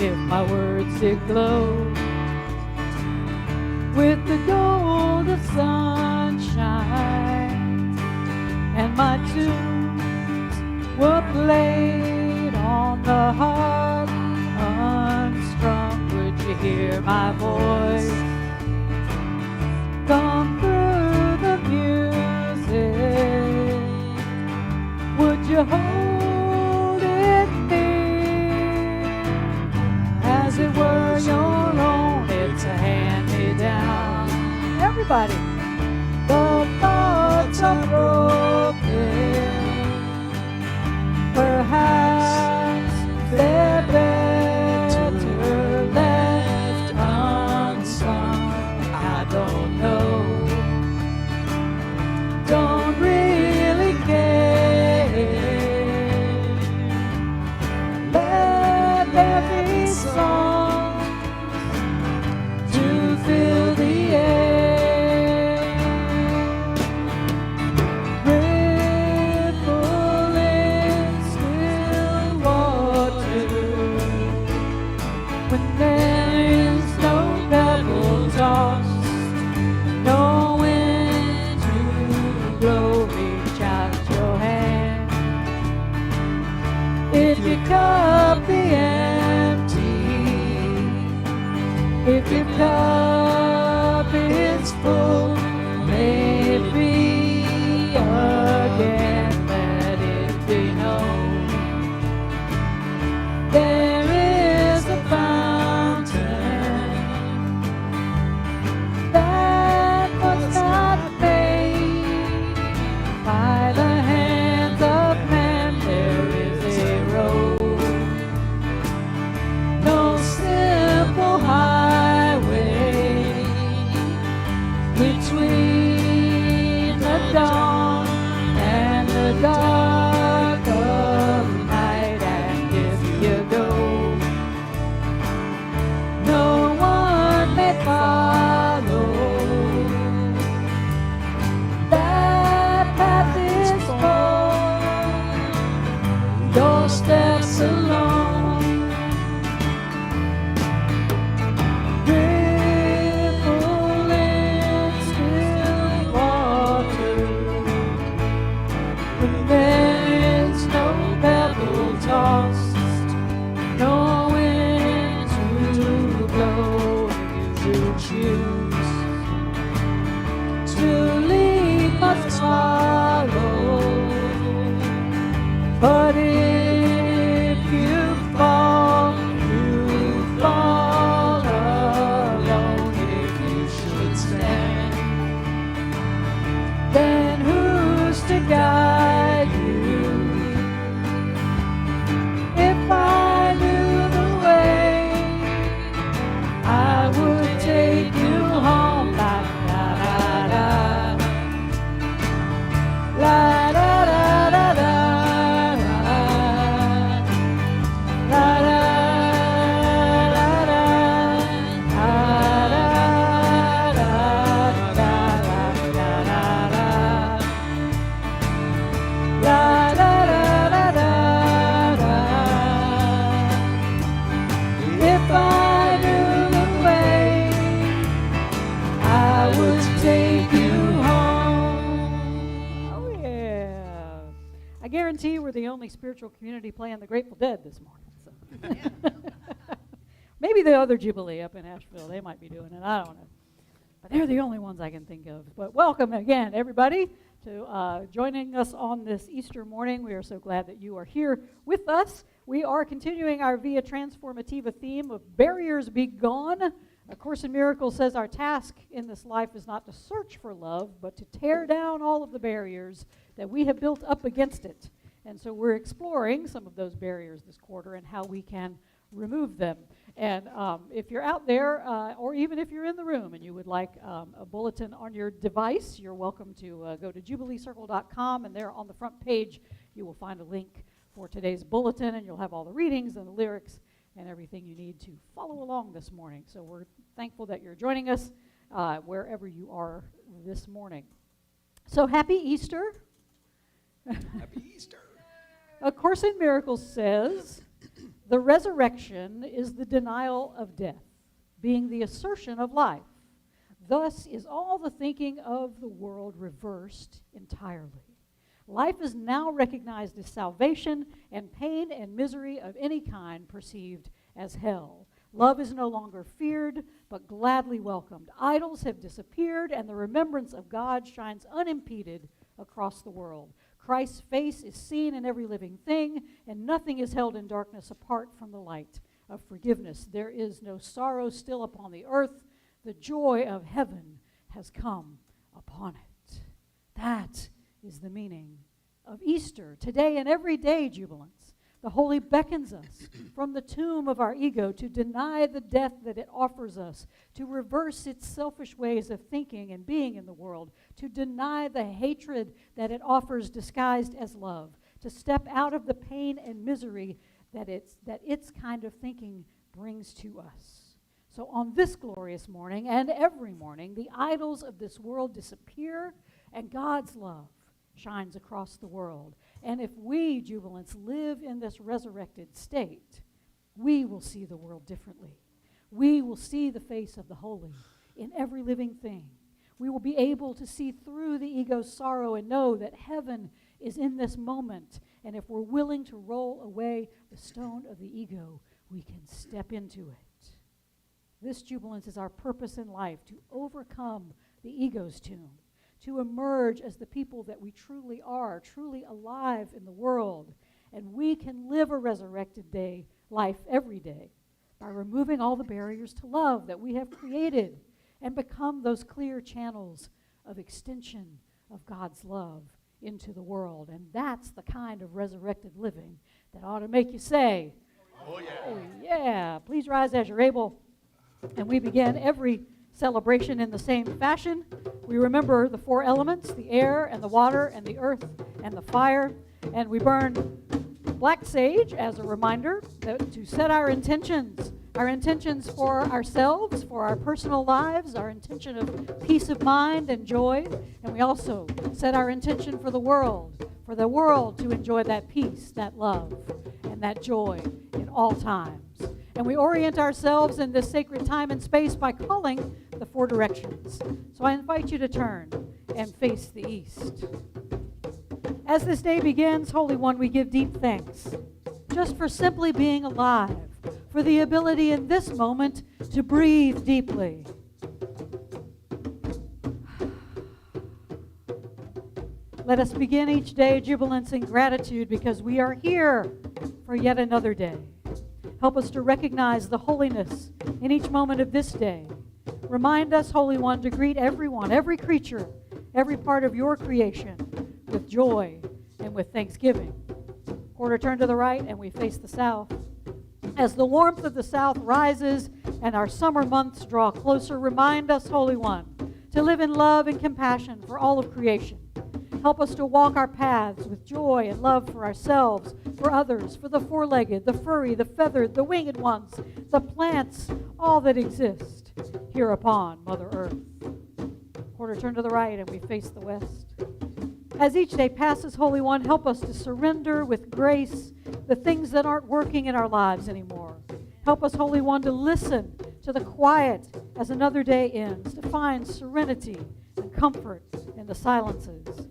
if my words did glow with the gold of sunshine, and my tunes were played on the harp unstrung, would you hear my voice come through the music? Would you hold it near as it were your own? It's a hand-me-down. Everybody, the thoughts are broken. Perhaps they're better left unsung. I don't know. Don't really care. Let there be songs to fill the air. Ripple in still water when there is no pebble tossed, no wind to blow. Reach out your hand. If your cup be empty, if your cup is full, maybe again let it be known. There is a fountain that was not made by the hands of man. There is a road, no simple highway between the dawn and the dark of night. And if you go, no one may follow. That path is for your steps alone. Ripple in still water when there is no pebble tossed, no wind to blow. You choose to leave must follow, but if you fall alone. If you should stand, then who's to guide you? If I knew the way, I would take you home. La da da da, la da da da da, la da da da, la da da da, la da da da da. If I knew the way, I would take you home. Oh yeah. I guarantee we're the only spiritual community playing the Grateful Dead this morning. So. Maybe the other Jubilee up in Asheville, they might be doing it. I don't know. But they're the only ones I can think of. But welcome again, everybody, to joining us on this Easter morning. We are so glad that you are here with us. We are continuing our VIA Transformativa theme of Barriers Be Gone. A Course in Miracles says our task in this life is not to search for love, but to tear down all of the barriers that we have built up against it. And so we're exploring some of those barriers this quarter and how we can remove them. And if you're out there, or even if you're in the room and you would like a bulletin on your device, you're welcome to go to jubileecircle.com, and there on the front page you will find a link for today's bulletin, and you'll have all the readings and the lyrics and everything you need to follow along this morning. So we're thankful that you're joining us wherever you are this morning. So happy Easter. Happy Easter. A Course in Miracles says The resurrection is the denial of death, being the assertion of life. Thus is all the thinking of the world reversed entirely. Life is now recognized as salvation, and pain and misery of any kind perceived as hell. Love is no longer feared, but gladly welcomed. Idols have disappeared, and the remembrance of God shines unimpeded across the world. Christ's face is seen in every living thing, and nothing is held in darkness apart from the light of forgiveness. There is no sorrow still upon the earth. The joy of heaven has come upon it. That is the meaning of Easter. Today and every day, jubilants, the Holy beckons us from the tomb of our ego to deny the death that it offers us, to reverse its selfish ways of thinking and being in the world, to deny the hatred that it offers disguised as love, to step out of the pain and misery that its kind of thinking brings to us. So on this glorious morning and every morning, the idols of this world disappear and God's love shines across the world. And if we, jubilants, live in this resurrected state, we will see the world differently. We will see the face of the holy in every living thing. We will be able to see through the ego's sorrow and know that heaven is in this moment. And if we're willing to roll away the stone of the ego, we can step into it. This jubilance is our purpose in life, to overcome the ego's tomb, to emerge as the people that we truly are, truly alive in the world. And we can live a resurrected day life every day by removing all the barriers to love that we have created and become those clear channels of extension of God's love into the world. And that's the kind of resurrected living that ought to make you say, "Oh yeah." Oh yeah. Please rise as you're able. And we begin every celebration in the same fashion. We remember the four elements, the air and the water and the earth and the fire. And we burn black sage as a reminder to set our intentions for ourselves, for our personal lives, our intention of peace of mind and joy. And we also set our intention for the world to enjoy that peace, that love, and that joy in all times. And we orient ourselves in this sacred time and space by calling the four directions. So I invite you to turn and face the east. As this day begins, Holy One, we give deep thanks just for simply being alive, for the ability in this moment to breathe deeply. Let us begin each day jubilance and gratitude because we are here for yet another day. Help us to recognize the holiness in each moment of this day. Remind us, Holy One, to greet everyone, every creature, every part of your creation with joy and with thanksgiving. Quarter turn to the right and we face the south. As the warmth of the south rises and our summer months draw closer, remind us, Holy One, to live in love and compassion for all of creation. Help us to walk our paths with joy and love for ourselves, for others, for the four-legged, the furry, the feathered, the winged ones, the plants, all that exist here upon Mother Earth. Quarter turn to the right and we face the west. As each day passes, Holy One, help us to surrender with grace the things that aren't working in our lives anymore. Help us, Holy One, to listen to the quiet as another day ends, to find serenity and comfort in the silences.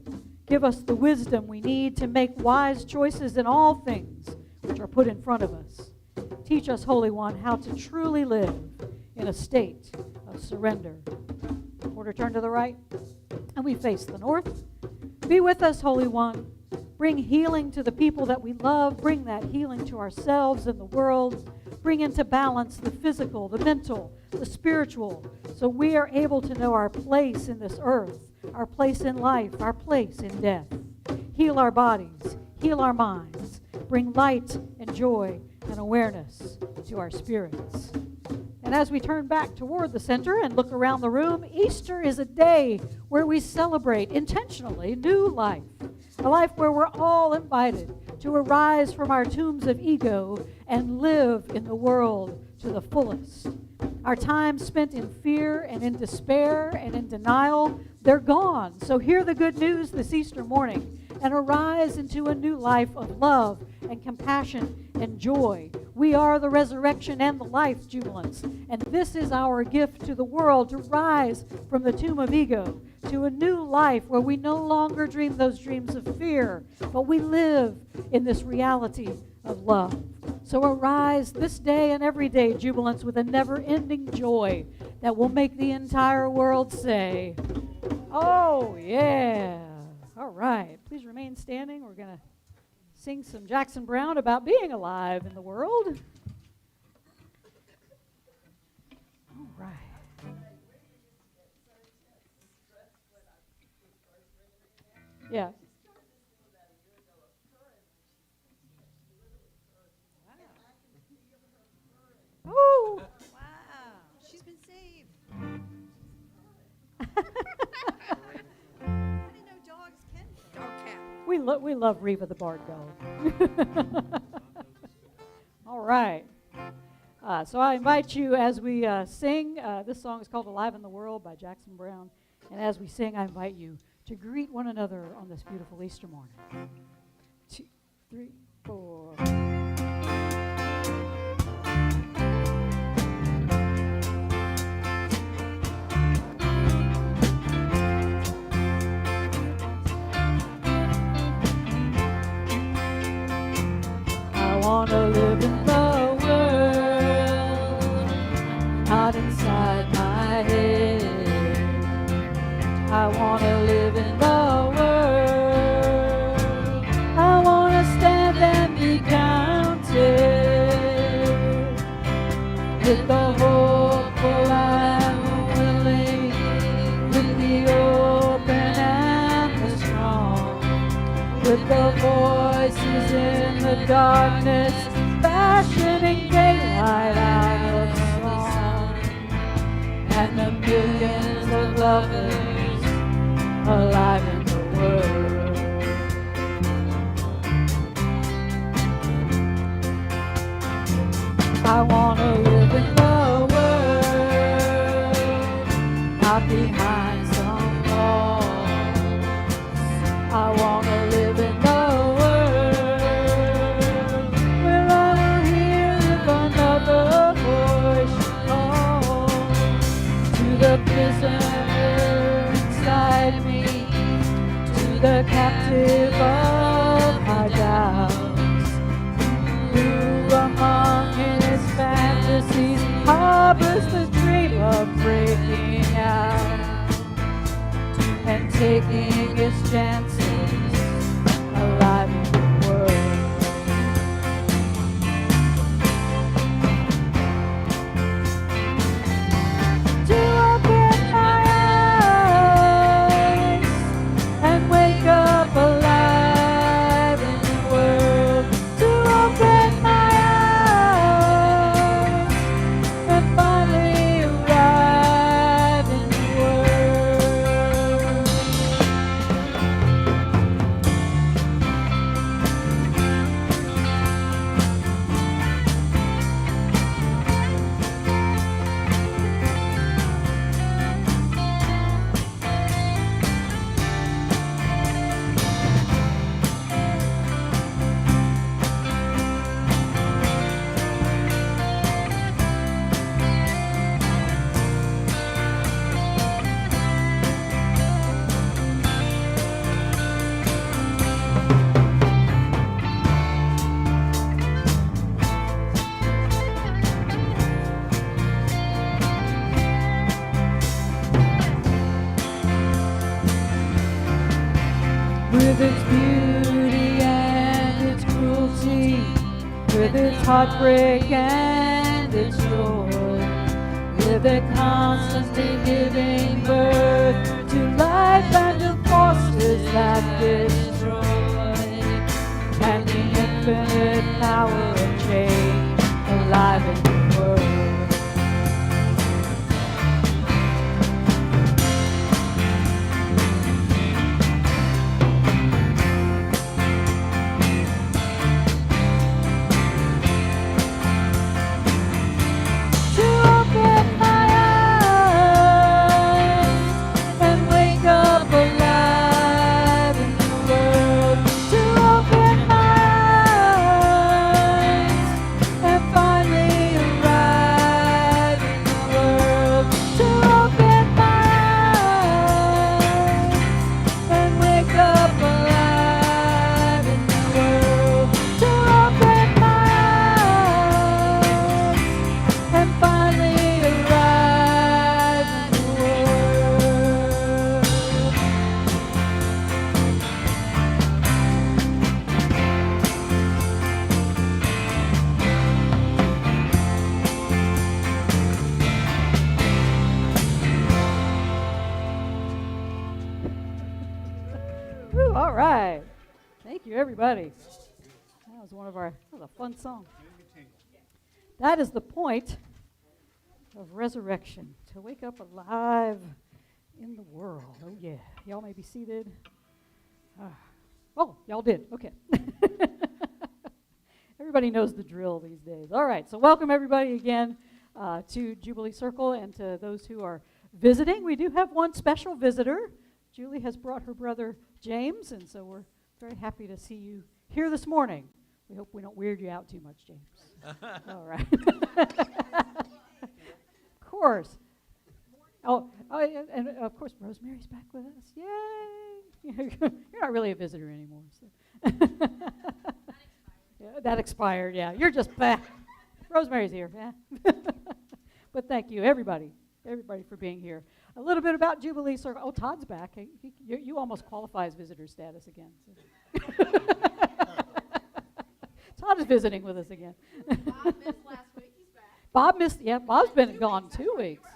Give us the wisdom we need to make wise choices in all things which are put in front of us. Teach us, Holy One, how to truly live in a state of surrender. Quarter turn to the right, and we face the north. Be with us, Holy One. Bring healing to the people that we love. Bring that healing to ourselves and the world. Bring into balance the physical, the mental, the spiritual, so we are able to know our place in this earth, our place in life, our place in death. Heal our bodies, heal our minds. Bring light and joy and awareness to our spirits. And as we turn back toward the center and look around the room, Easter is a day where we celebrate intentionally new life, a life where we're all invited to arise from our tombs of ego and live in the world to the fullest. Our time spent in fear and in despair and in denial, they're gone. So hear the good news this Easter morning and arise into a new life of love and compassion and joy. We are the resurrection and the life, jubilants. And this is our gift to the world, to rise from the tomb of ego to a new life where we no longer dream those dreams of fear, but we live in this reality of love. So arise this day and every day, jubilants, with a never-ending joy that will make the entire world say, oh, yeah. All right. Please remain standing. We're going to sing some Jackson Browne about being alive in the world. All right. Yeah. Oh. Wow. She's been saved. I didn't know dogs can dog cat. We love Reva the Barred Dog. All right. So I invite you as we sing. This song is called Alive in the World by Jackson Browne. And as we sing, I invite you to greet one another on this beautiful Easter morning. 2, 3, 4. I want to live in the world, not inside my head. I want to live in the world. I want to stand and be counted. With the hopeful and the willing, with the open and the strong, with the voices in the darkness, fashioning daylight out of song, and the millions of lovers alive in the world. I want to live in the world, not behind some walls. I want to live in the world where I will hear if another voice calls to the prisoner inside me, to the captive of my doubts, who among his fantasies harbors the dream of breaking out and taking his chances alive in the world. To open my eyes and wake up alive in the world. To open my eyes and finally arrive in the world. With its beauty and its cruelty, with its heartbreak and its joy, with it constantly giving birth to life and to forces that destroy, and the infinite power of change alive in the world. To open my eyes everybody. That was a fun song. That is the point of resurrection, to wake up alive in the world. Oh, yeah. Y'all may be seated. Oh, y'all did. Okay. Everybody knows the drill these days. All right, so welcome everybody again to Jubilee Circle, and to those who are visiting. We do have one special visitor. Julie has brought her brother James, and so we're very happy to see you here this morning. We hope we don't weird you out too much, James. All right. Of course. Oh, and of course, Rosemary's back with us. Yay! You're not really a visitor anymore. So. Yeah, that expired, yeah. You're just back. Rosemary's here, yeah. But thank you, everybody for being here. A little bit about Jubilee Circle. Oh, Todd's back. You almost qualify as visitor status again. So. Todd is visiting with us again. Bob missed last week. He's back. Bob missed, yeah, Bob's been gone 2 weeks.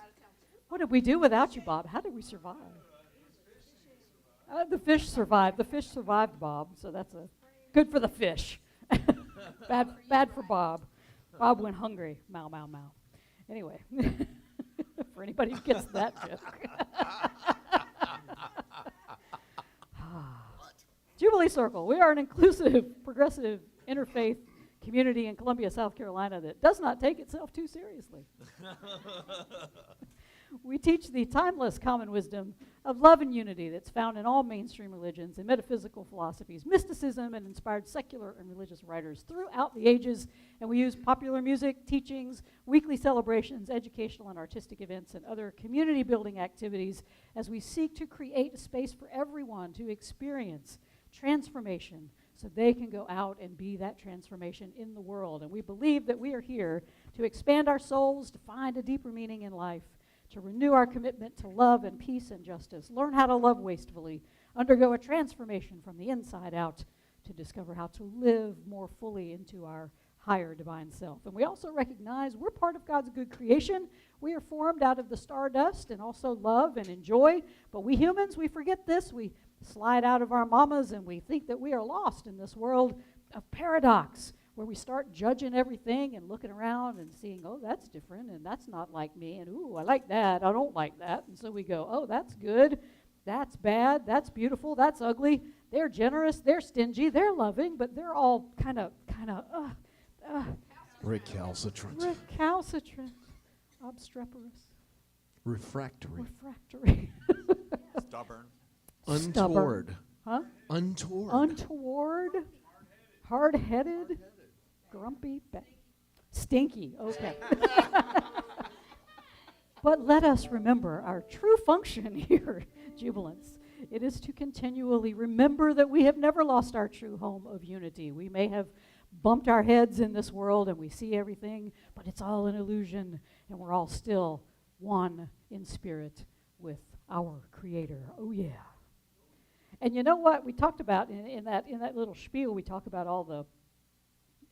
What did we do without you, Bob? How did we survive? The fish survived. The fish survived, Bob, so that's good for the fish. Bad for Bob. Bob went hungry. Mow, mow, mow. Anyway, for anybody who gets that joke. Jubilee Circle. We are an inclusive, progressive, interfaith community in Columbia, South Carolina that does not take itself too seriously. We teach the timeless common wisdom of love and unity that's found in all mainstream religions and metaphysical philosophies, mysticism, and inspired secular and religious writers throughout the ages. And we use popular music, teachings, weekly celebrations, educational and artistic events, and other community-building activities as we seek to create a space for everyone to experience transformation so they can go out and be that transformation in the world. And we believe that we are here to expand our souls, to find a deeper meaning in life, to renew our commitment to love and peace and justice, learn how to love wastefully, undergo a transformation from the inside out, to discover how to live more fully into our higher divine self. And we also recognize we're part of God's good creation. We are formed out of the stardust and also love and enjoy. But we humans, we forget this. We slide out of our mamas and we think that we are lost in this world of paradox, where we start judging everything and looking around and seeing, oh, that's different, and that's not like me, and ooh, I like that, I don't like that. And so we go, oh, that's good, that's bad, that's beautiful, that's ugly. They're generous, they're stingy, they're loving, but they're all kind of recalcitrant, obstreperous, refractory, Stubborn. untoward, huh? untoward, Hard-headed, grumpy, stinky, okay. But let us remember our true function here, Jubilants. It is to continually remember that we have never lost our true home of unity. We may have bumped our heads in this world and we see everything, but it's all an illusion, and we're all still one in spirit with our Creator. Oh, yeah. And you know what we talked about in that little spiel, we talk about all the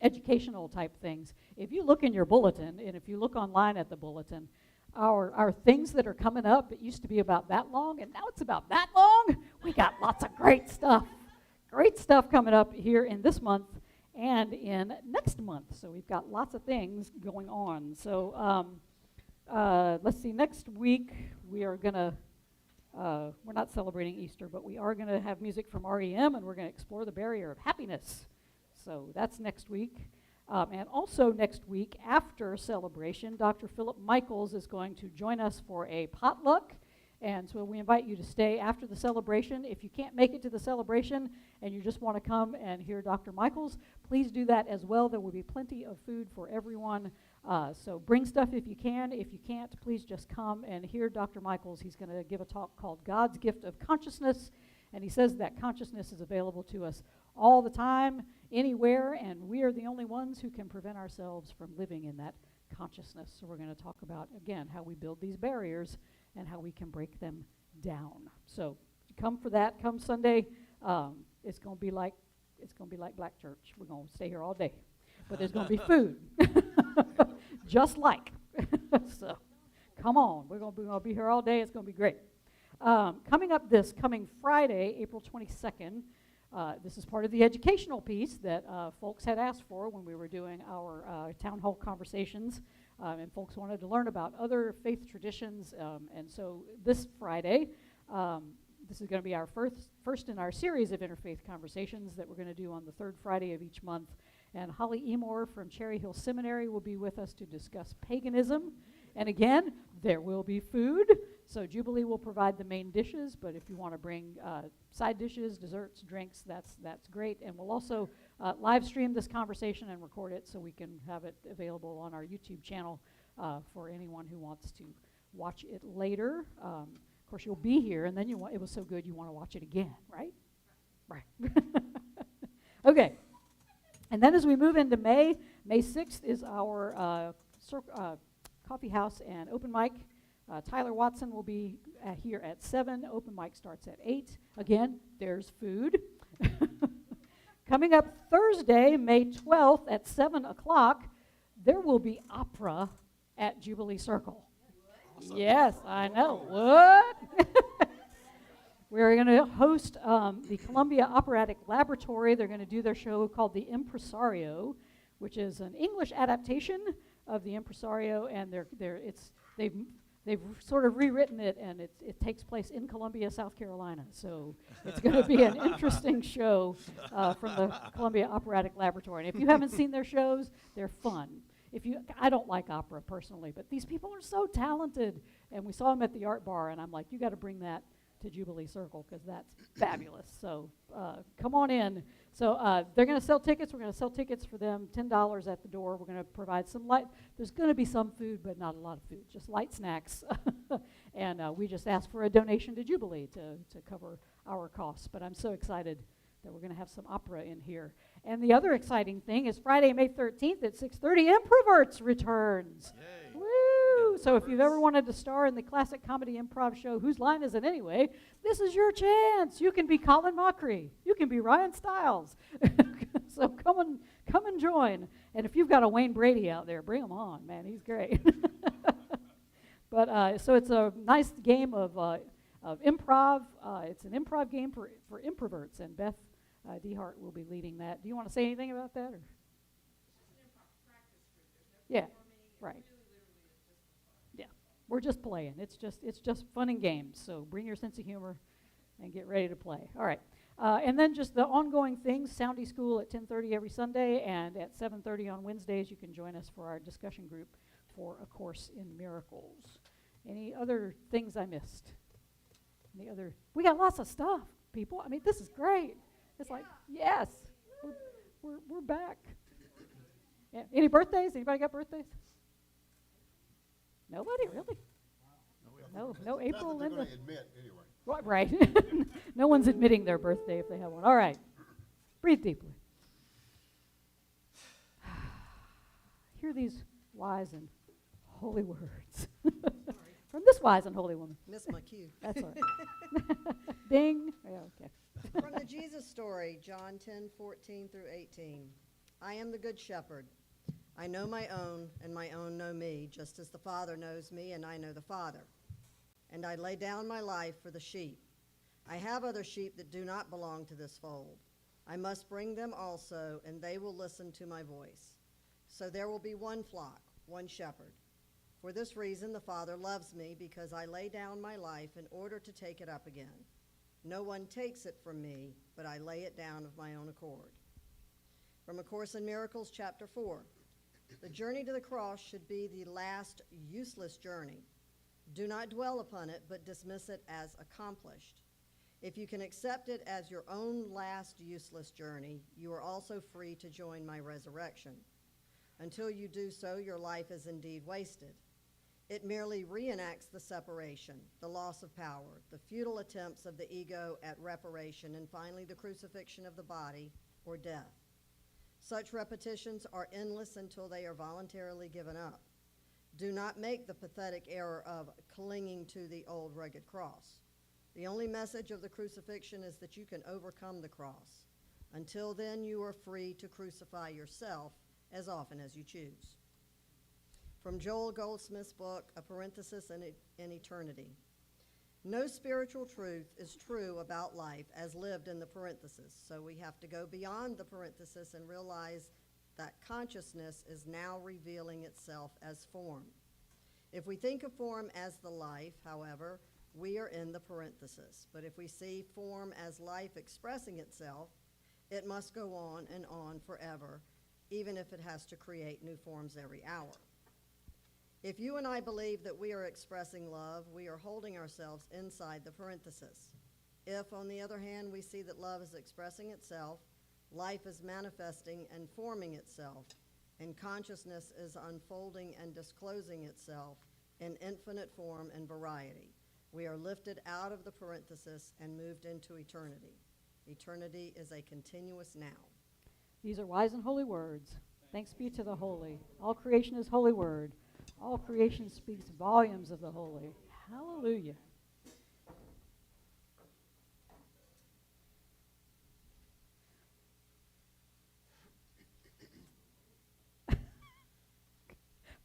educational type things. If you look in your bulletin, and if you look online at the bulletin, our things that are coming up, it used to be about that long, and now it's about that long. We got lots of great stuff coming up here in this month and in next month. So we've got lots of things going on. So let's see, next week we are going to we're not celebrating Easter, but we are going to have music from REM, and we're going to explore the barrier of happiness. So that's next week. And also next week, after celebration, Dr. Philip Michaels is going to join us for a potluck. And so we invite you to stay after the celebration. If you can't make it to the celebration and you just want to come and hear Dr. Michaels, please do that as well. There will be plenty of food for everyone. So bring stuff if you can. If you can't, please just come and hear Dr. Michaels. He's going to give a talk called God's Gift of Consciousness. And he says that consciousness is available to us all the time, anywhere, and we are the only ones who can prevent ourselves from living in that consciousness. So we're going to talk about, again, how we build these barriers and how we can break them down. So come for that. Come Sunday. It's going to be like Black Church. We're going to stay here all day, but there's going to be food, just like. So come on. We're going to be here all day. It's going to be great. Coming up this coming Friday, April 22nd, This is part of the educational piece that folks had asked for when we were doing our town hall conversations, and folks wanted to learn about other faith traditions. And so this Friday, this is going to be our first in our series of interfaith conversations that we're going to do on the third Friday of each month. And Holly Emor from Cherry Hill Seminary will be with us to discuss paganism. And again, there will be food. So Jubilee will provide the main dishes, but if you want to bring side dishes, desserts, drinks, that's great. And we'll also live stream this conversation and record it so we can have it available on our YouTube channel for anyone who wants to watch it later. Of course, you'll be here, and then it was so good you want to watch it again, right? Right. Okay. And then as we move into May 6th is our coffee house and open mic. Tyler Watson will be here at 7. Open mic starts at 8. Again, there's food. Coming up Thursday, May 12th at 7 o'clock, there will be opera at Jubilee Circle. Awesome. Yes, I know. What? We're going to host the Columbia Operatic Laboratory. They're going to do their show called The Impresario, which is an English adaptation of The Impresario, and they've sort of rewritten it, and it takes place in Columbia, South Carolina. So it's going to be an interesting show from the Columbia Operatic Laboratory. And if you haven't seen their shows, they're fun. I don't like opera personally, but these people are so talented. And we saw them at the Art Bar, and I'm like, you got to bring that to Jubilee Circle because that's fabulous. So come on in. So they're going to sell tickets. We're going to sell tickets for them, $10 at the door. We're going to provide some light. There's going to be some food, but not a lot of food, just light snacks. And we just ask for a donation to Jubilee to cover our costs. But I'm so excited that we're going to have some opera in here. And the other exciting thing is Friday, May 13th at 6:30, Improverts returns. Yay. Woo! So if you've ever wanted to star in the classic comedy improv show, Whose Line Is It Anyway? This is your chance. You can be Colin Mockery. You can be Ryan Stiles. So come and join. And if you've got a Wayne Brady out there, bring him on, man. He's great. But so it's a nice game of improv. It's an improv game for improverts, and Beth DeHart will be leading that. Do you want to say anything about that? Or? Yeah, right. Yeah, we're just playing. It's just fun and games. So bring your sense of humor and get ready to play. All right. And then just the ongoing things, Soundy School at 10:30 every Sunday, and at 7:30 on Wednesdays, you can join us for our discussion group for A Course in Miracles. Any other things I missed? We got lots of stuff, people. I mean, this is great. It's like, yes, we're back. Yeah. Any birthdays? Anybody got birthdays? Nobody, really? No April, Linda. Admit anyway. Right. No one's admitting their birthday if they have one. All right. Breathe deeply. Hear these wise and holy words from this wise and holy woman. Missed my cue. That's all right. Ding. Yeah, okay. From the Jesus story, John 10:14 through 18. I am the good shepherd. I know my own, and my own know me, just as the Father knows me, and I know the Father. And I lay down my life for the sheep. I have other sheep that do not belong to this fold. I must bring them also, and they will listen to my voice. So there will be one flock, one shepherd. For this reason the Father loves me, because I lay down my life in order to take it up again. No one takes it from me, but I lay it down of my own accord. From A Course in Miracles, Chapter 4. The journey to the cross should be the last useless journey. Do not dwell upon it, but dismiss it as accomplished. If you can accept it as your own last useless journey, you are also free to join my resurrection. Until you do so, your life is indeed wasted. It merely reenacts the separation, the loss of power, the futile attempts of the ego at reparation, and finally the crucifixion of the body, or death. Such repetitions are endless until they are voluntarily given up. Do not make the pathetic error of clinging to the old rugged cross. The only message of the crucifixion is that you can overcome the cross. Until then, you are free to crucify yourself as often as you choose. From Joel Goldsmith's book, A Parenthesis in Eternity. No spiritual truth is true about life as lived in the parenthesis, so we have to go beyond the parenthesis and realize that consciousness is now revealing itself as form. If we think of form as the life, however, we are in the parenthesis. But if we see form as life expressing itself, it must go on and on forever, even if it has to create new forms every hour. If you and I believe that we are expressing love, we are holding ourselves inside the parenthesis. If, on the other hand, we see that love is expressing itself, life is manifesting and forming itself, and consciousness is unfolding and disclosing itself in infinite form and variety, we are lifted out of the parenthesis and moved into eternity. Eternity is a continuous now. These are wise and holy words. Thanks be to the holy. All creation is holy word. All creation speaks volumes of the holy. Hallelujah.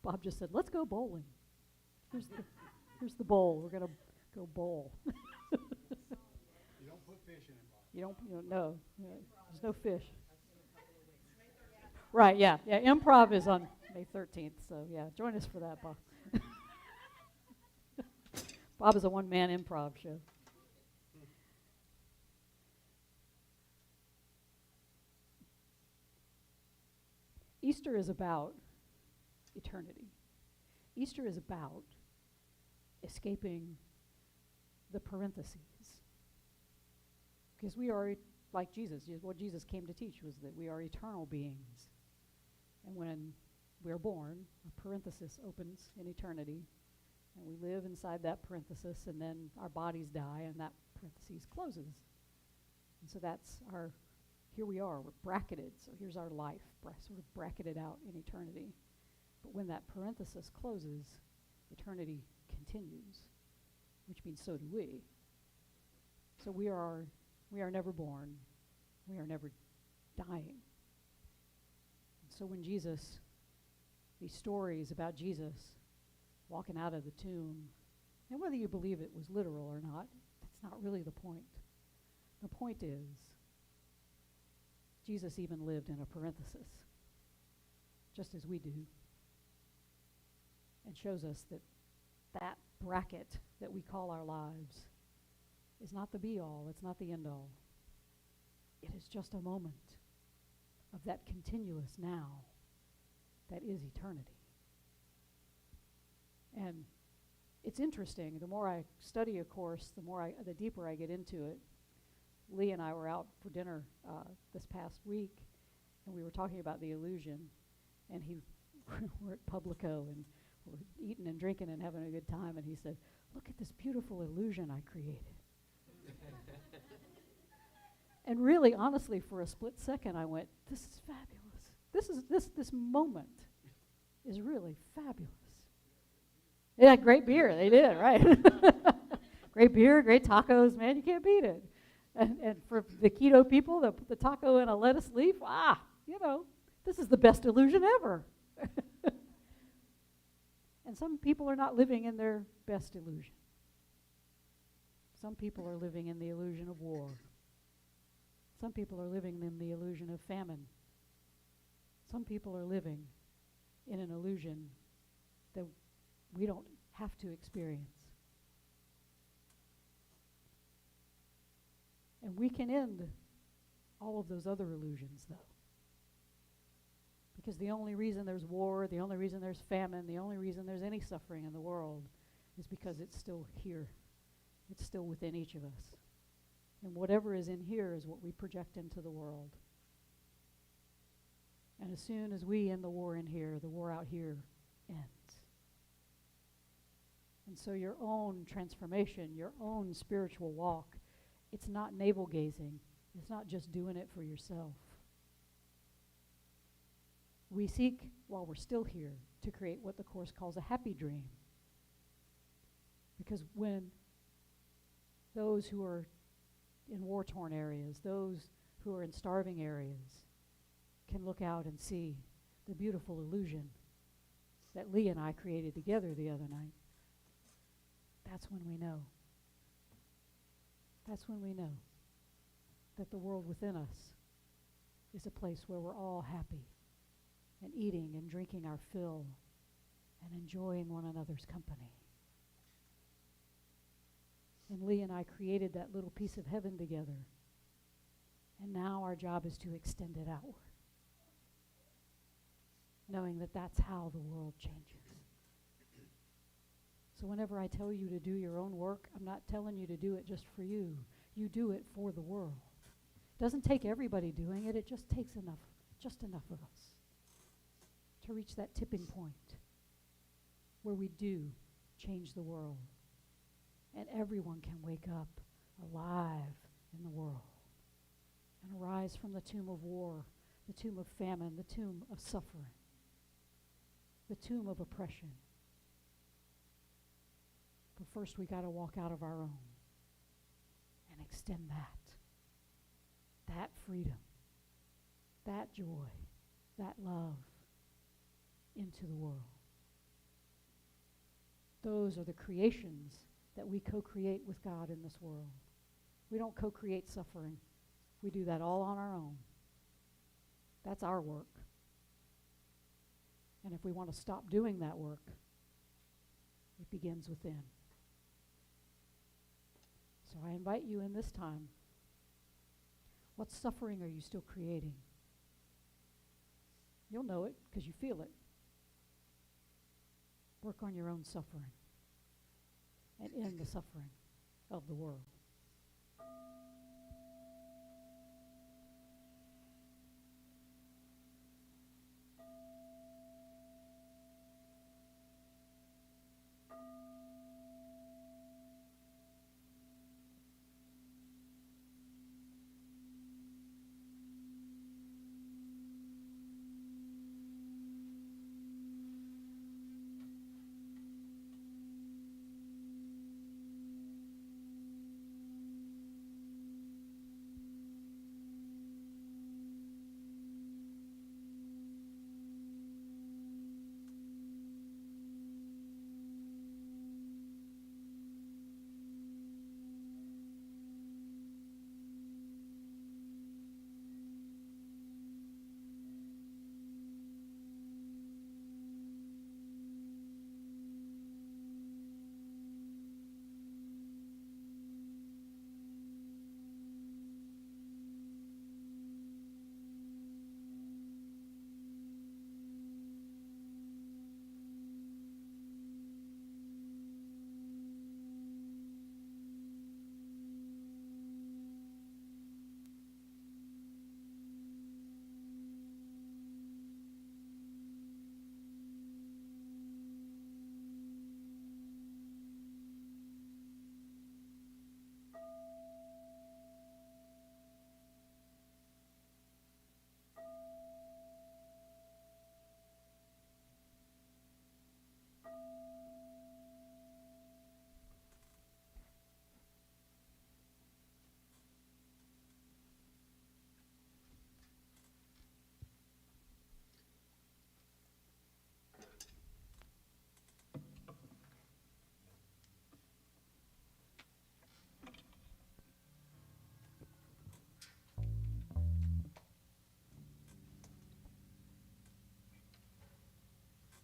Bob just said, let's go bowling. Here's the bowl. We're going to go bowl. You don't put fish in it, Bob. You don't know. There's no fish. Right, yeah. Improv is on May 13th, so yeah, join us for that, Bob. Bob is a one-man improv show. Easter is about eternity. Easter is about escaping the parentheses. Because we are like Jesus. What Jesus came to teach was that we are eternal beings. And when we are born, a parenthesis opens in eternity, and we live inside that parenthesis, and then our bodies die, and that parenthesis closes. And so that's our, here we are, we're bracketed, so here's our life, sort of bracketed out in eternity. But when that parenthesis closes, eternity continues, which means so do we. So we are never born, we are never dying. So when Jesus, these stories about Jesus walking out of the tomb, and whether you believe it was literal or not, that's not really the point. The point is, Jesus even lived in a parenthesis, just as we do, and shows us that that bracket that we call our lives is not the be-all, it's not the end-all. It is just a moment of that continuous now that is eternity. And it's interesting, the more I study a course, the deeper I get into it. Lee and I were out for dinner this past week, and we were talking about the illusion, and we're at Publico, and we're eating and drinking and having a good time, and he said, look at this beautiful illusion I created. And really, honestly, for a split second, I went, this is fabulous. This moment is really fabulous. Yeah, great beer. They did, right? Great beer, great tacos, man, you can't beat it. And for the keto people, the taco and a lettuce leaf, this is the best illusion ever. And some people are not living in their best illusion. Some people are living in the illusion of war. Some people are living in the illusion of famine. Some people are living in an illusion that we don't have to experience. And we can end all of those other illusions, though. Because the only reason there's war, the only reason there's famine, the only reason there's any suffering in the world is because it's still here. It's still within each of us. And whatever is in here is what we project into the world. And as soon as we end the war in here, the war out here ends. And so your own transformation, your own spiritual walk, it's not navel gazing. It's not just doing it for yourself. We seek, while we're still here, to create what the Course calls a happy dream. Because when those who are in war-torn areas, those who are in starving areas, can look out and see the beautiful illusion that Lee and I created together the other night, that's when we know That's when we know that the world within us is a place where we're all happy and eating and drinking our fill and enjoying one another's company. And Lee and I created that little piece of heaven together. And now our job is to extend it outward, knowing that that's how the world changes. So whenever I tell you to do your own work, I'm not telling you to do it just for you. You do it for the world. It doesn't take everybody doing it. It just takes just enough of us to reach that tipping point where we do change the world. And everyone can wake up alive in the world and arise from the tomb of war, the tomb of famine, the tomb of suffering, the tomb of oppression. But first we got to walk out of our own and extend that freedom, that joy, that love into the world. Those are the creations that we co-create with God in this world. We don't co-create suffering. We do that all on our own. That's our work. And if we want to stop doing that work, it begins within. So I invite you in this time, what suffering are you still creating? You'll know it because you feel it. Work on your own suffering and end the suffering of the world.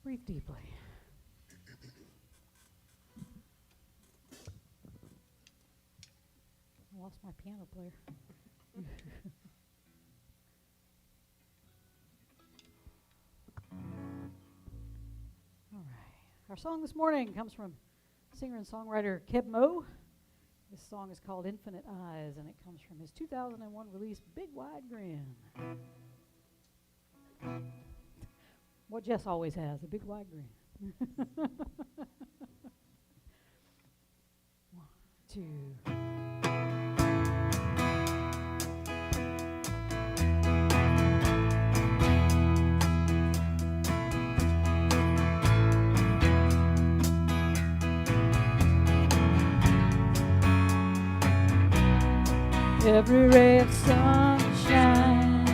Breathe deeply. I lost my piano player. All right. Our song this morning comes from singer and songwriter Keb Mo. This song is called Infinite Eyes, and it comes from his 2001 release, Big Wide Grin. What Jess always has, a big wide grin. 1, 2. Every ray of sunshine,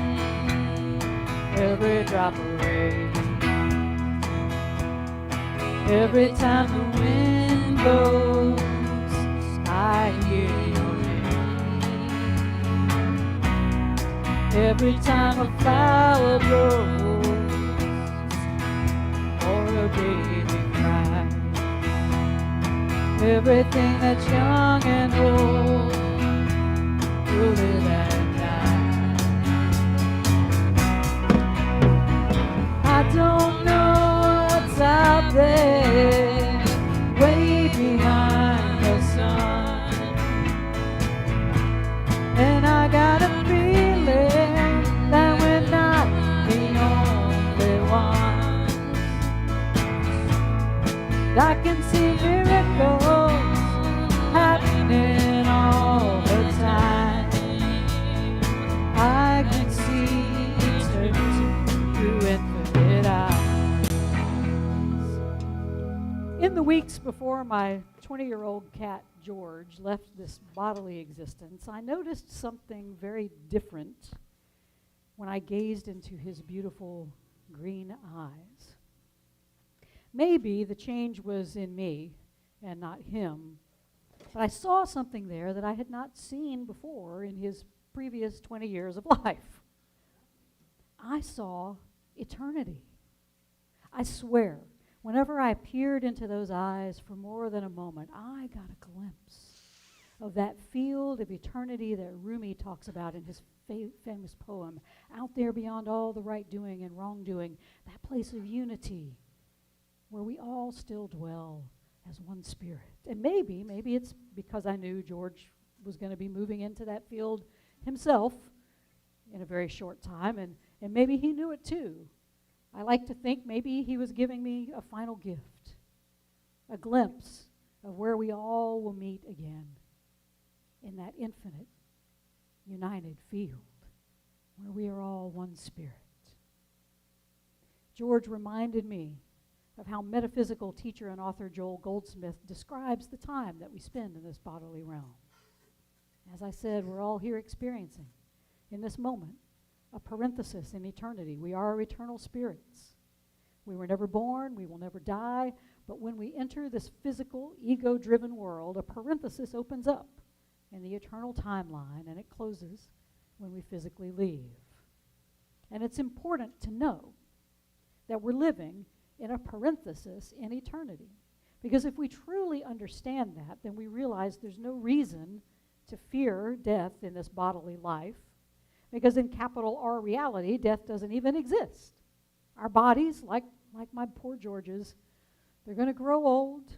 every drop of rain, every time the wind blows, I hear your name. Every time a flower blows or a baby cries, everything that's young and old will live and die. I don't know what's out there way behind the sun, and I got a feeling that we're not the only ones. I can see miracles happening all the time. I can see eternity through infinite eyes. In the weeks before my 20-year-old cat George left this bodily existence, I noticed something very different when I gazed into his beautiful green eyes. Maybe the change was in me and not him, but I saw something there that I had not seen before in his previous 20 years of life. I saw eternity. I swear, whenever I peered into those eyes for more than a moment, I got a glimpse of that field of eternity that Rumi talks about in his famous poem, out there beyond all the right doing and wrongdoing, that place of unity where we all still dwell as one spirit. And maybe it's because I knew George was going to be moving into that field himself in a very short time, and maybe he knew it too. I like to think maybe he was giving me a final gift, a glimpse of where we all will meet again in that infinite, united field where we are all one spirit. George reminded me of how metaphysical teacher and author Joel Goldsmith describes the time that we spend in this bodily realm. As I said, we're all here experiencing, in this moment, a parenthesis in eternity. We are eternal spirits. We were never born, we will never die, but when we enter this physical, ego-driven world, a parenthesis opens up in the eternal timeline, and it closes when we physically leave. And it's important to know that we're living in a parenthesis in eternity. Because if we truly understand that, then we realize there's no reason to fear death in this bodily life, because in capital R reality, death doesn't even exist. Our bodies, like my poor George's, they're going to grow old,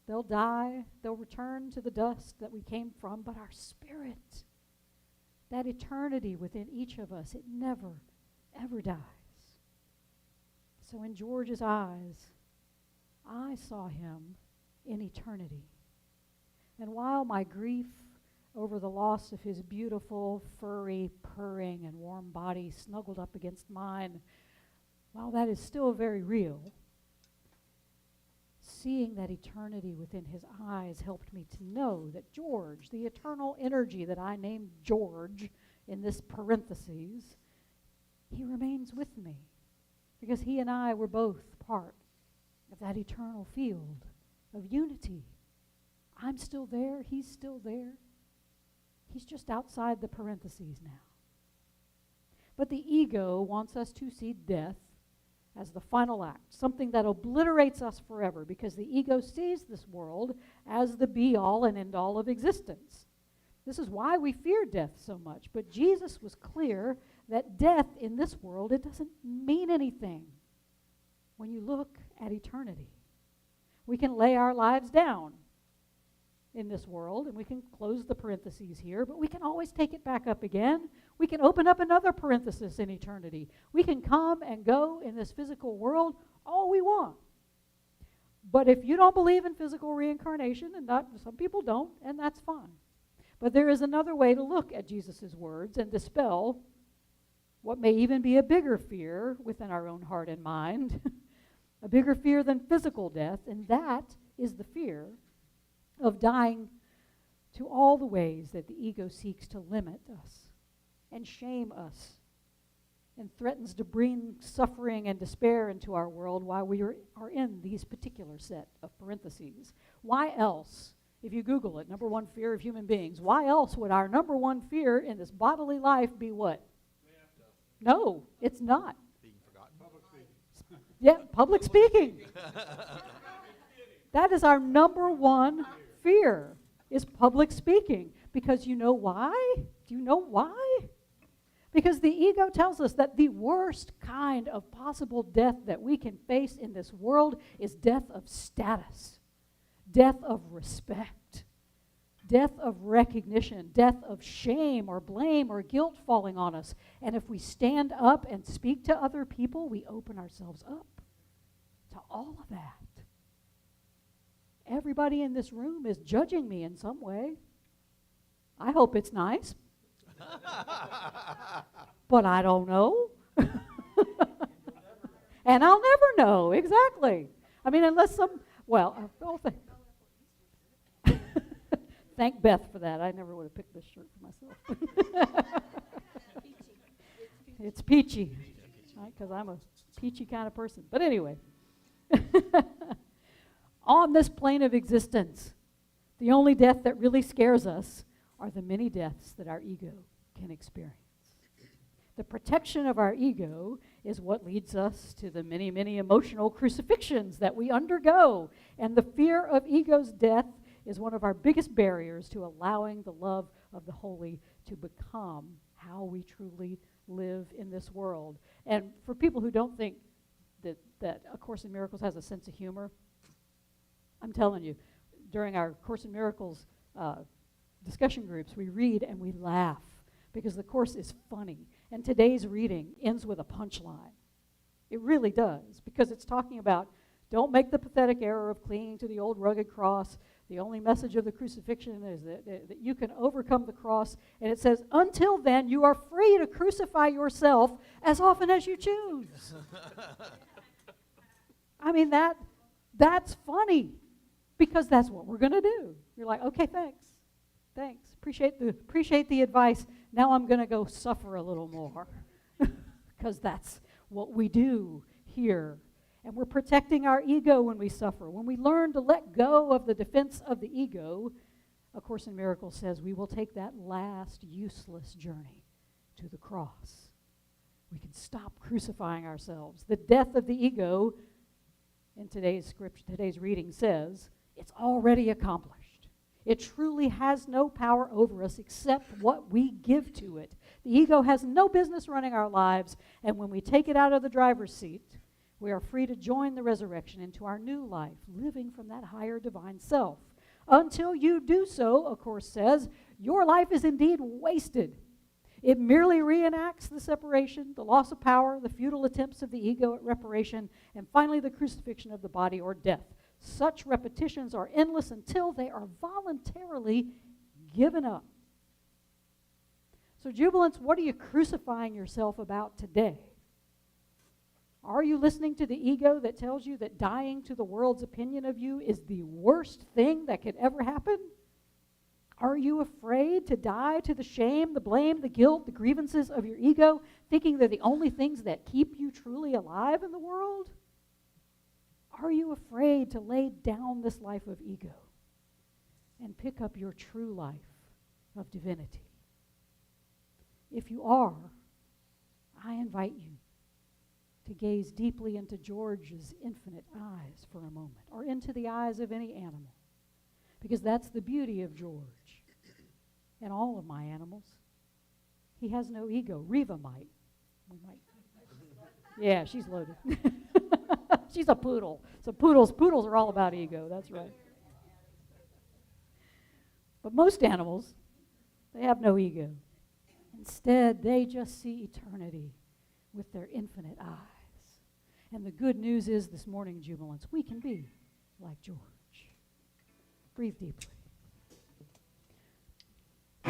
they'll die, they'll return to the dust that we came from, but our spirit, that eternity within each of us, it never, ever dies. So in George's eyes, I saw him in eternity. And while my grief over the loss of his beautiful, furry, purring, and warm body snuggled up against mine, while that is still very real, seeing that eternity within his eyes helped me to know that George, the eternal energy that I named George in this parentheses, he remains with me. Because he and I were both part of that eternal field of unity. I'm still there, he's still there. He's just outside the parentheses now. But the ego wants us to see death as the final act, something that obliterates us forever, because the ego sees this world as the be-all and end-all of existence. This is why we fear death so much. But Jesus was clear that death in this world, it doesn't mean anything when you look at eternity. We can lay our lives down in this world, and we can close the parentheses here, but we can always take it back up again. We can open up another parenthesis in eternity. We can come and go in this physical world all we want. But if you don't believe in physical reincarnation, and some people don't, and that's fine. But there is another way to look at Jesus' words and dispel what may even be a bigger fear within our own heart and mind, a bigger fear than physical death, and that is the fear of dying to all the ways that the ego seeks to limit us and shame us and threatens to bring suffering and despair into our world while we are in these particular set of parentheses. Why else, if you Google it, number one fear of human beings, why else would our number one fear in this bodily life be what? No, it's not. Being forgotten. Public speaking. Yeah, public speaking. That is our number one fear, is public speaking. Because you know why? Do you know why? Because the ego tells us that the worst kind of possible death that we can face in this world is death of status, death of respect, death of recognition, death of shame or blame or guilt falling on us. And if we stand up and speak to other people, we open ourselves up to all of that. Everybody in this room is judging me in some way. I hope it's nice. But I don't know. And I'll never know, exactly. I mean, unless thank Beth for that. I never would have picked this shirt for myself. It's peachy, because I'm a peachy kind of person. But anyway, on this plane of existence, the only death that really scares us are the many deaths that our ego can experience. The protection of our ego is what leads us to the many, many emotional crucifixions that we undergo. And the fear of ego's death is one of our biggest barriers to allowing the love of the holy to become how we truly live in this world. And for people who don't think that A Course in Miracles has a sense of humor, I'm telling you, during our Course in Miracles discussion groups, we read and we laugh because the Course is funny. And today's reading ends with a punchline. It really does, because it's talking about don't make the pathetic error of clinging to the old rugged cross. The only message of the crucifixion is that you can overcome the cross. And it says, until then, you are free to crucify yourself as often as you choose. I mean, that's funny, because that's what we're going to do. You're like, okay, thanks. Appreciate the advice. Now I'm going to go suffer a little more, because that's what we do here. And we're protecting our ego when we suffer. When we learn to let go of the defense of the ego, A Course in Miracles says we will take that last useless journey to the cross. We can stop crucifying ourselves. The death of the ego, in today's reading, says it's already accomplished. It truly has no power over us except what we give to it. The ego has no business running our lives, and when we take it out of the driver's seat, we are free to join the resurrection into our new life, living from that higher divine self. Until you do so, A Course says, your life is indeed wasted. It merely reenacts the separation, the loss of power, the futile attempts of the ego at reparation, and finally the crucifixion of the body or death. Such repetitions are endless until they are voluntarily given up. So, Jubilants, what are you crucifying yourself about today? Are you listening to the ego that tells you that dying to the world's opinion of you is the worst thing that could ever happen? Are you afraid to die to the shame, the blame, the guilt, the grievances of your ego, thinking they're the only things that keep you truly alive in the world? Are you afraid to lay down this life of ego and pick up your true life of divinity? If you are, I invite you to gaze deeply into George's infinite eyes for a moment, or into the eyes of any animal, because that's the beauty of George and all of my animals. He has no ego. Reva might. We might. Yeah, she's loaded. She's a poodle. So poodles are all about ego. That's right. But most animals, they have no ego. Instead, they just see eternity with their infinite eyes. And the good news is this morning, Jubilants, we can be like George. Breathe deeply. I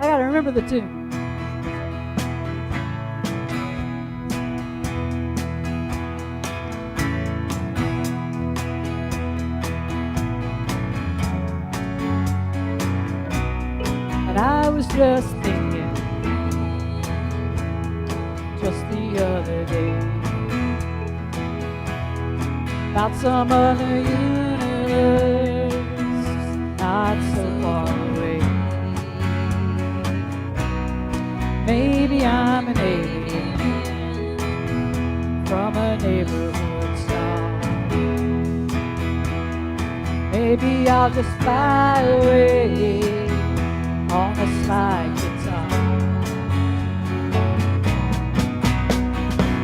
gotta remember the tune. And I was just thinking, just the other day, about some other universe not so far away. Maybe I'm an alien from a neighborhood star. Maybe I'll just fly away on a slide guitar.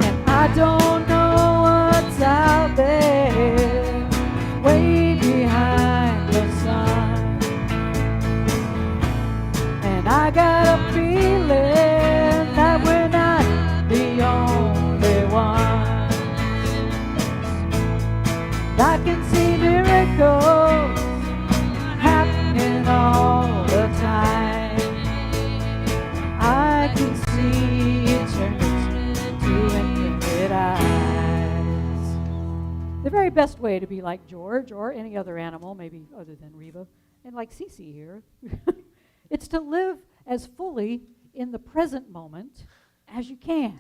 And I don't know what's out there way behind the sun. And I got a feeling that we're not the only ones. I can see miracles happening all the time. I can see eternity to infinite eyes. The very best way to be like George or any other animal, maybe other than Reva, and like Cece here, it's to live as fully in the present moment as you can.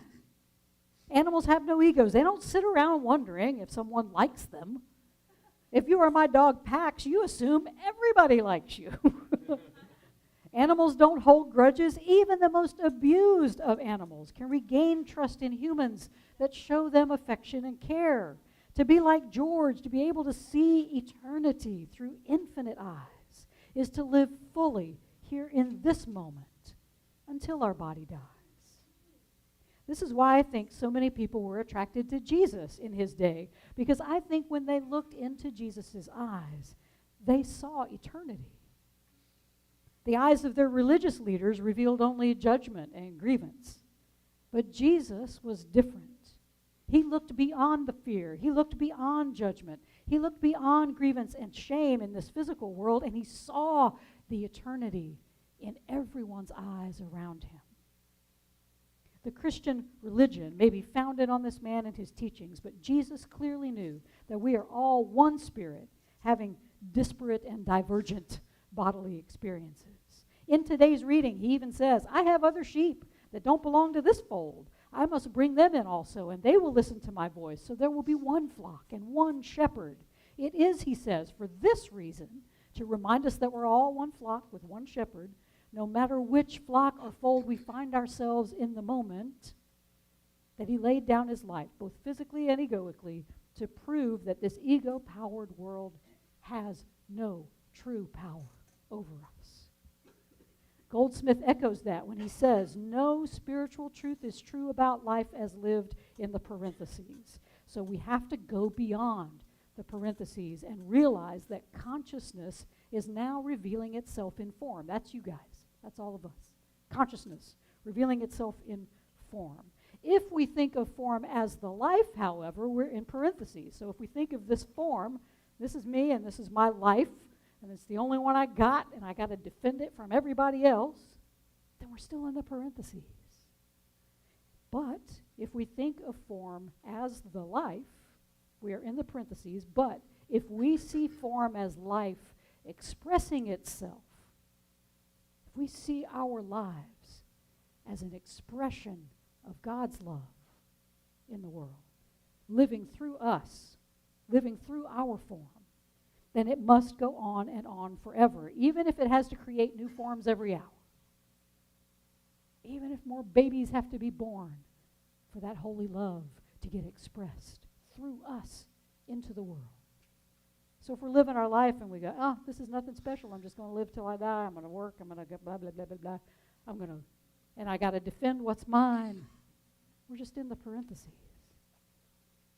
Animals have no egos. They don't sit around wondering if someone likes them. If you are my dog Pax, you assume everybody likes you. Animals don't hold grudges. Even the most abused of animals can regain trust in humans that show them affection and care. To be like George, to be able to see eternity through infinite eyes, is to live fully here in this moment until our body dies. This is why I think so many people were attracted to Jesus in his day, because I think when they looked into Jesus' eyes, they saw eternity. The eyes of their religious leaders revealed only judgment and grievance. But Jesus was different. He looked beyond the fear. He looked beyond judgment. He looked beyond grievance and shame in this physical world, and he saw the eternity in everyone's eyes around him. The Christian religion may be founded on this man and his teachings, but Jesus clearly knew that we are all one spirit, having disparate and divergent bodily experiences. In today's reading, he even says, I have other sheep that don't belong to this fold. I must bring them in also, and they will listen to my voice. So there will be one flock and one shepherd. It is, he says, for this reason, to remind us that we're all one flock with one shepherd, no matter which flock or fold we find ourselves in the moment, that he laid down his life, both physically and egoically, to prove that this ego-powered world has no true power over us. Goldsmith echoes that when he says, no spiritual truth is true about life as lived in the parentheses. So we have to go beyond the parentheses and realize that consciousness is now revealing itself in form. That's you guys. That's all of us. Consciousness revealing itself in form. If we think of form as the life, however, we're in parentheses. So if we think of this form, this is me and this is my life, and it's the only one I got, and I got to defend it from everybody else, then we're still in the parentheses. But if we think of form as the life, we are in the parentheses, but if we see form as life expressing itself, if we see our lives as an expression of God's love in the world, living through us, living through our form, then it must go on and on forever, even if it has to create new forms every hour. Even if more babies have to be born for that holy love to get expressed through us into the world. So if we're living our life and we go, oh, this is nothing special, I'm just going to live till I die, I'm going to work, I'm going to get blah, blah, blah, blah, blah, and I got to defend what's mine, we're just in the parentheses.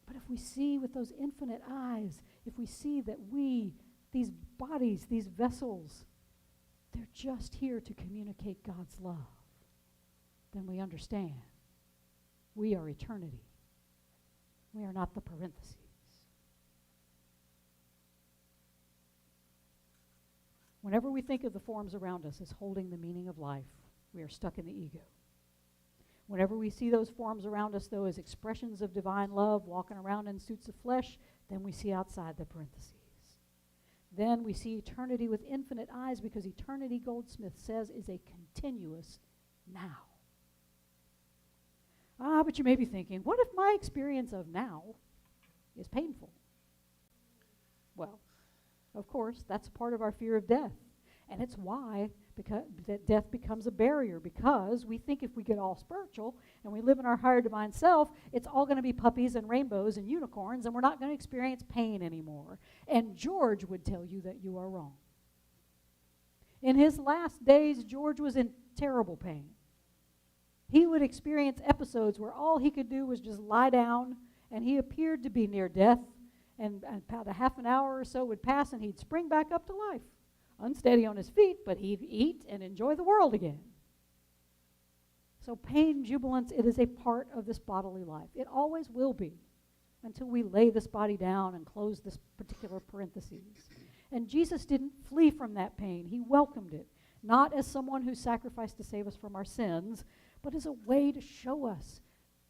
But if we see with those infinite eyes, if we see that we, these bodies, these vessels, they're just here to communicate God's love, then we understand we are eternity. We are not the parentheses. Whenever we think of the forms around us as holding the meaning of life, we are stuck in the ego. Whenever we see those forms around us, though, as expressions of divine love, walking around in suits of flesh, then we see outside the parentheses. Then we see eternity with infinite eyes, because eternity, Goldsmith says, is a continuous now. But you may be thinking, what if my experience of now is painful? Well, of course, that's part of our fear of death. And it's why because that death becomes a barrier, because we think if we get all spiritual and we live in our higher divine self, it's all going to be puppies and rainbows and unicorns, and we're not going to experience pain anymore. And George would tell you that you are wrong. In his last days, George was in terrible pain. He would experience episodes where all he could do was just lie down, and he appeared to be near death, and about a half an hour or so would pass, and he'd spring back up to life, unsteady on his feet, but he'd eat and enjoy the world again. So pain, jubilance, it is a part of this bodily life. It always will be, until we lay this body down and close this particular parentheses. And Jesus didn't flee from that pain. He welcomed it, not as someone who sacrificed to save us from our sins, but as a way to show us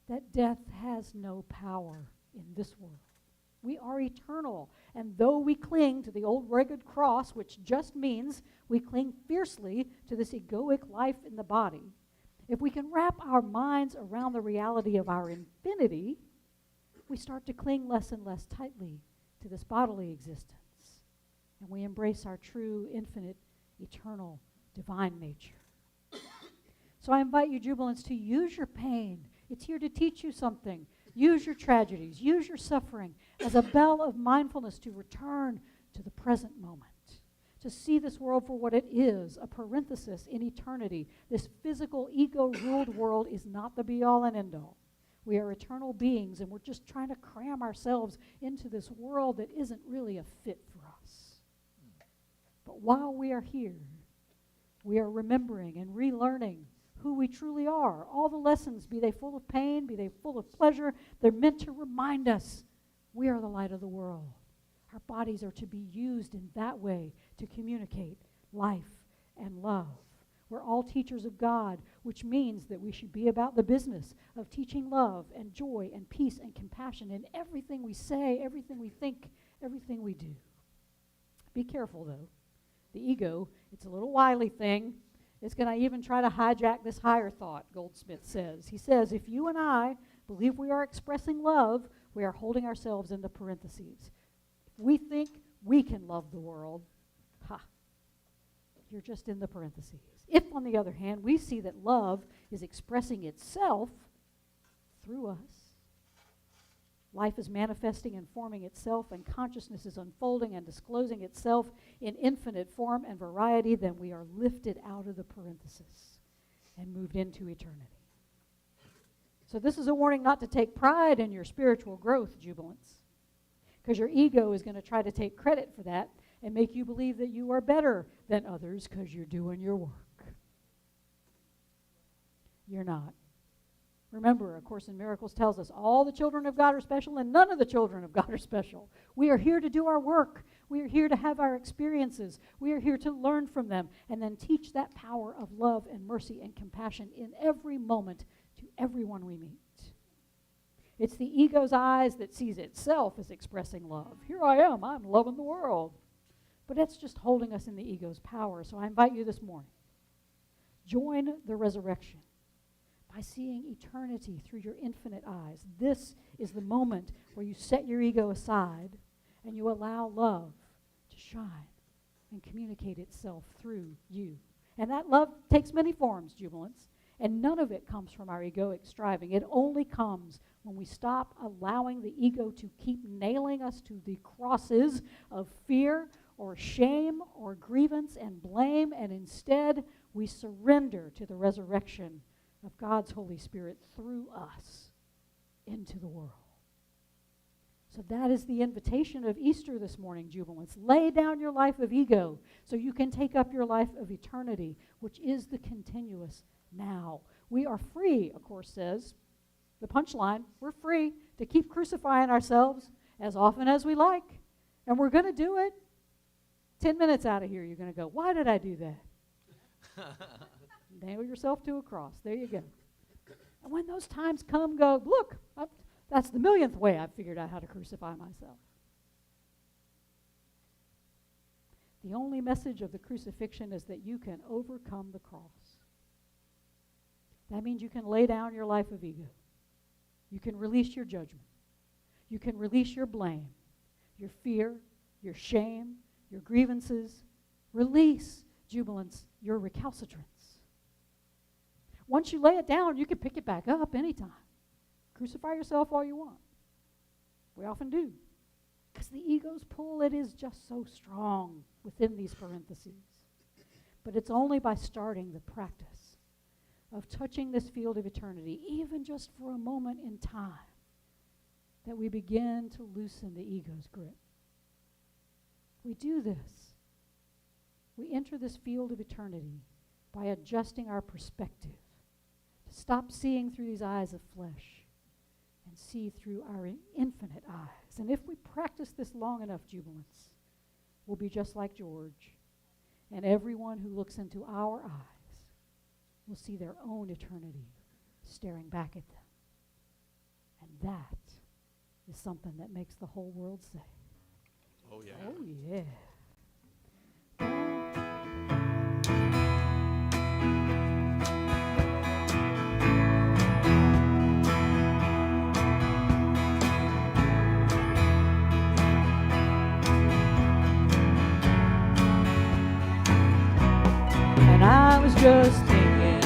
that death has no power in this world. We are eternal, and though we cling to the old rugged cross, which just means we cling fiercely to this egoic life in the body, if we can wrap our minds around the reality of our infinity, we start to cling less and less tightly to this bodily existence, and we embrace our true, infinite, eternal, divine nature. So I invite you, jubilants, to use your pain. It's here to teach you something. Use your tragedies, use your suffering as a bell of mindfulness to return to the present moment, to see this world for what it is, a parenthesis in eternity. This physical, ego-ruled world is not the be-all and end-all. We are eternal beings, and we're just trying to cram ourselves into this world that isn't really a fit for us. But while we are here, we are remembering and relearning who we truly are. All the lessons, be they full of pain, be they full of pleasure, they're meant to remind us we are the light of the world. Our bodies are to be used in that way to communicate life and love. We're all teachers of God, which means that we should be about the business of teaching love and joy and peace and compassion in everything we say, everything we think, everything we do. Be careful, though. The ego, it's a little wily thing. It's going to even try to hijack this higher thought, Goldsmith says. He says, if you and I believe we are expressing love, we are holding ourselves in the parentheses. If we think we can love the world, you're just in the parentheses. If, on the other hand, we see that love is expressing itself through us, life is manifesting and forming itself, and consciousness is unfolding and disclosing itself in infinite form and variety, then we are lifted out of the parenthesis and moved into eternity. So this is a warning not to take pride in your spiritual growth, jubilants, because your ego is going to try to take credit for that and make you believe that you are better than others because you're doing your work. You're not. Remember, A Course in Miracles tells us all the children of God are special and none of the children of God are special. We are here to do our work. We are here to have our experiences. We are here to learn from them and then teach that power of love and mercy and compassion in every moment to everyone we meet. It's the ego's eyes that sees itself as expressing love. Here I am, I'm loving the world. But it's just holding us in the ego's power. So I invite you this morning, join the resurrection by seeing eternity through your infinite eyes. This is the moment where you set your ego aside and you allow love to shine and communicate itself through you. And that love takes many forms, jubilants, and none of it comes from our egoic striving. It only comes when we stop allowing the ego to keep nailing us to the crosses of fear or shame or grievance and blame, and instead we surrender to the resurrection of God's Holy Spirit through us into the world. So that is the invitation of Easter this morning, jubilants. Lay down your life of ego so you can take up your life of eternity, which is the continuous now. We are free, A Course says. The punchline, we're free to keep crucifying ourselves as often as we like. And we're going to do it. 10 minutes out of here, you're going to go, why did I do that? Nail yourself to a cross. There you go. And when those times come, go, look, that's the millionth way I've figured out how to crucify myself. The only message of the crucifixion is that you can overcome the cross. That means you can lay down your life of ego. You can release your judgment. You can release your blame, your fear, your shame, your grievances. Release. jubilance, your recalcitrance. Once you lay it down, you can pick it back up anytime. Crucify yourself all you want. We often do. Because the ego's pull, it is just so strong within these parentheses. But it's only by starting the practice of touching this field of eternity, even just for a moment in time, that we begin to loosen the ego's grip. We do this. We enter this field of eternity by adjusting our perspective, to stop seeing through these eyes of flesh and see through our infinite eyes. And if we practice this long enough, jubilance, we'll be just like George, and everyone who looks into our eyes will see their own eternity staring back at them. And that is something that makes the whole world say, Oh, yeah. oh yeah. And I was just thinking,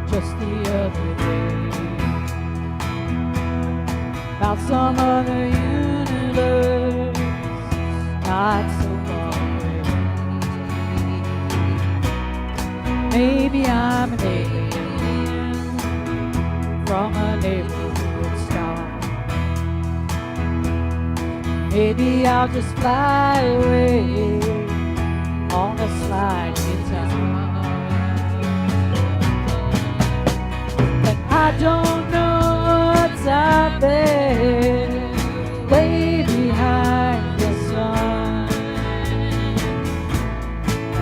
just the other day, about some other universe, not so far away. Maybe I'm an alien from a neighborhood star. Maybe I'll just fly away on a slide guitar. And I don't know what's out there, way behind the sun.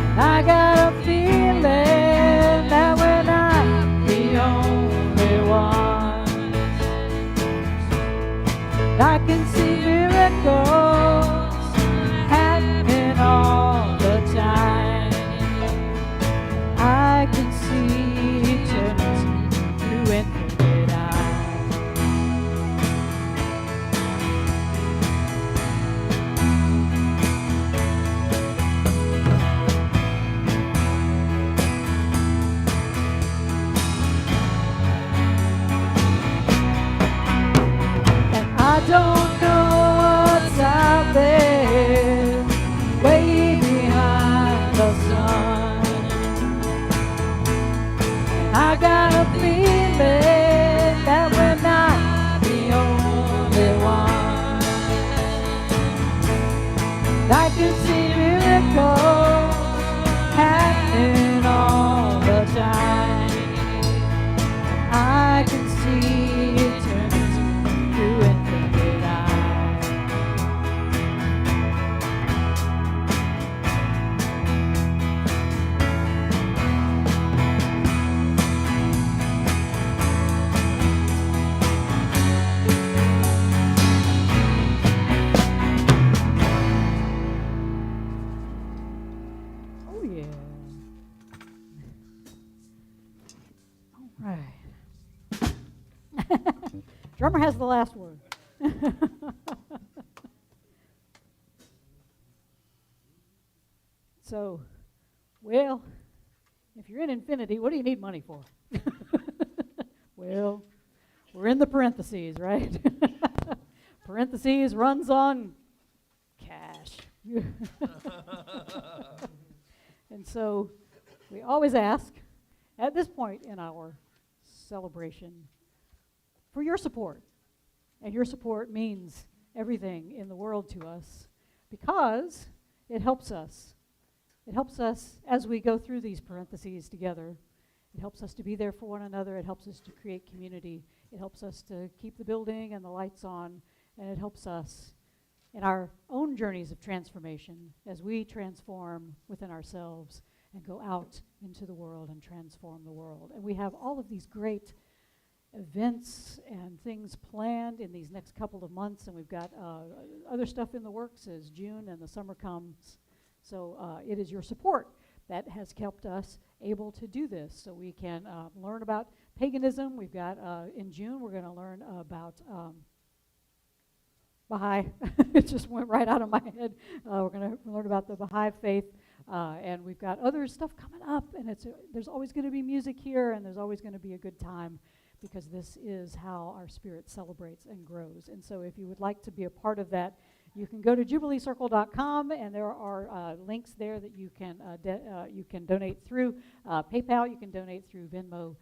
And I got a feeling that we're not the only ones. I can see miracles happening all the time. I can see eternity through infinite eyes. And I don't know what's out there, way behind the sun. And I got a feeling that we're not the only ones. I can see miracles happening all the time. I can see eternity through infinite eyes. Oh yeah. All right. Drummer has the last word. So, well, if you're in infinity, what do you need money for? Well, we're in the parentheses, right? Parentheses runs on cash. And so we always ask, at this point in our celebration, for your support. And your support means everything in the world to us because it helps us. It helps us as we go through these parentheses together. It helps us to be there for one another. It helps us to create community. It helps us to keep the building and the lights on. And it helps us in our own journeys of transformation as we transform within ourselves and go out into the world and transform the world. And we have all of these great events and things planned in these next couple of months, and we've got other stuff in the works as June and the summer comes. So it is your support that has kept us able to do this. So we can learn about paganism. We've got, in June, we're going to learn about Baha'i. It just went right out of my head. We're going to learn about the Baha'i faith, and we've got other stuff coming up, and there's always going to be music here, and there's always going to be a good time, because this is how our spirit celebrates and grows. And so if you would like to be a part of that, you can go to jubileecircle.com, and there are links there that you can donate through PayPal. You can donate through Venmo.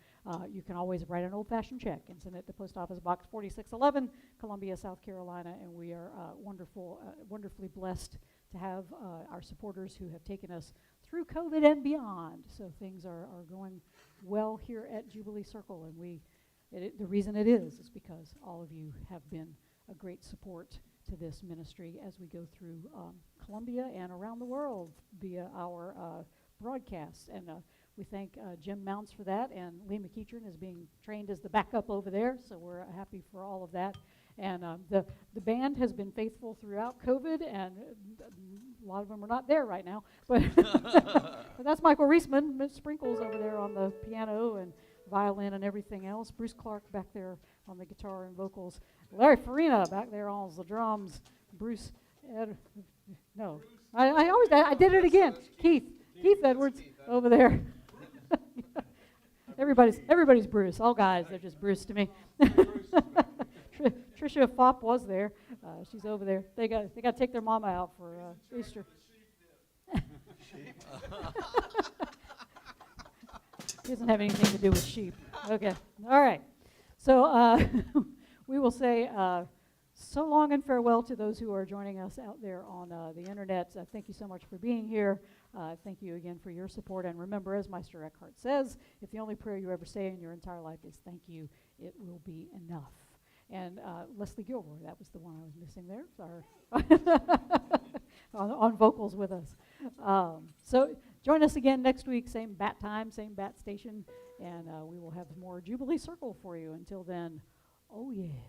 You can always write an old-fashioned check and send it to Post Office Box 4611, Columbia, South Carolina. And we are wonderfully blessed to have our supporters who have taken us through COVID and beyond. So things are going well here at Jubilee Circle, and the reason it is because all of you have been a great support to this ministry as we go through Columbia and around the world via our broadcasts. And we thank Jim Mounts for that, and Lee McEachern is being trained as the backup over there, so we're happy for all of that. And the band has been faithful throughout COVID, and a lot of them are not there right now. But, but that's Michael Reisman, Miss Sprinkles over there on the piano and violin and everything else. Bruce Clark back there on the guitar and vocals. Larry Farina back there on the drums. Bruce, I did it again. Keith Edwards over there. Everybody's Bruce. All guys, they're just Bruce to me. Tricia Fopp was there. She's over there. They got to take their mama out for Easter. It doesn't have anything to do with sheep. Okay. All right. So we will say so long and farewell to those who are joining us out there on the internet. Thank you so much for being here. Thank you again for your support. And remember, as Meister Eckhart says, if the only prayer you ever say in your entire life is thank you, it will be enough. And Leslie Gilroy, that was the one I was missing there. Sorry. on vocals with us. So join us again next week, same bat time, same bat station, and we will have more Jubilee Circle for you. Until then, oh yeah.